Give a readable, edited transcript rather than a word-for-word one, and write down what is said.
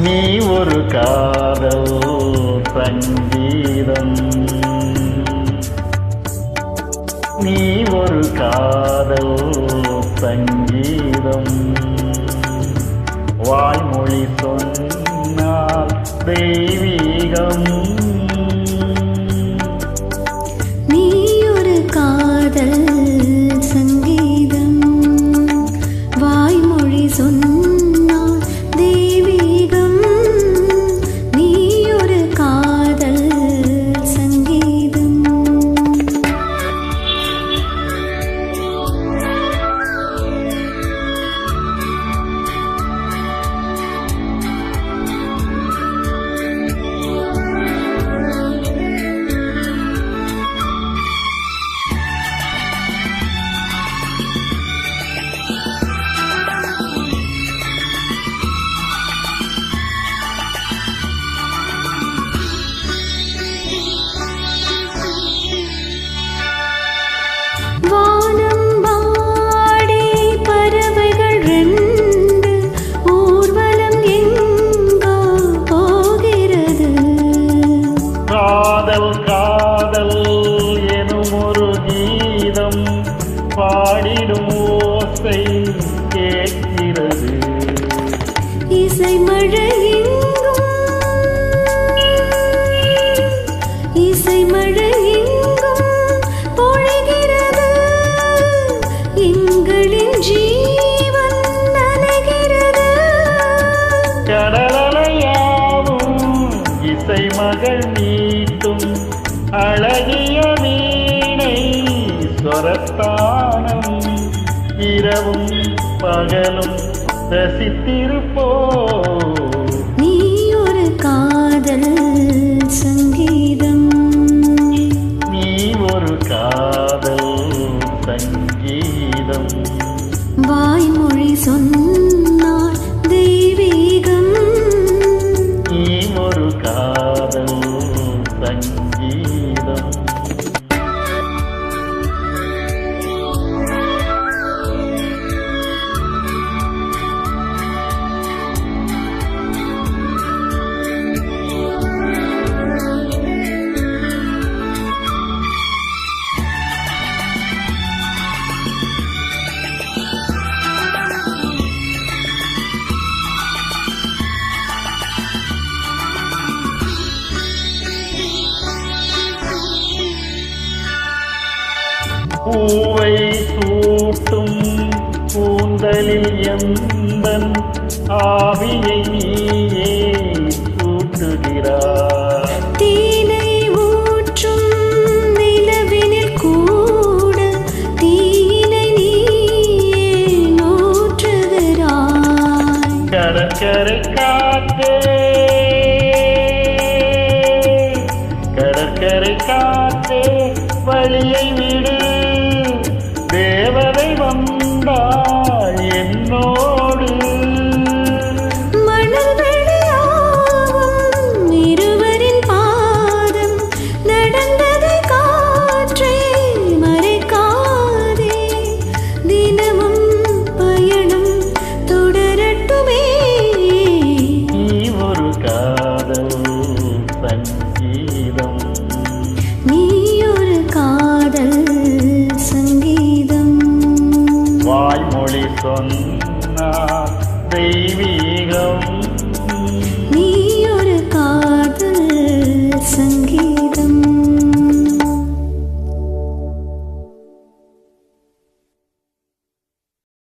நீ ஒரு காதல் சங்கீதம், நீ ஒரு காதல் சங்கீதம். வாய்மொழி சொன்னால் தெய்வீகம். நீ ஒரு காதல் சங்கீதம், வாய்மொழி சொன்னால் தெய்வீகம். நீ ஒரு காதல் சங்கீதம். பாடிடும் ஓசை கேட்கிறது. இசை மழை எங்கும், இசை மழை எங்கும் பொழிகிறது. எங்களின் ஜீவன் நனைகிறது. கடலையாவும் இசை மகள் மீட்டும் அழகிய வீணை சொரத்தானம். இரவும் பகலும் ரசித்திருப்போ. நீ ஒரு காதல் சங்கீதம், நீ ஒரு காதல் சங்கீதம். வாய்மொழி சொன்னால் தெய்வீகம். நீ ஒரு காதல் சங்கீதம். பூவை சூட்டும் கூந்தலில் எந்தன் ஆவியை நீயே சூட்டுகிறாய். தீனை ஊற்றும் நிலவினில் கூட தீனை நீயே நூற்றுகிறாய். கடற்கரை காற்றே, கடற்கரை காற்றே வழியை விடு.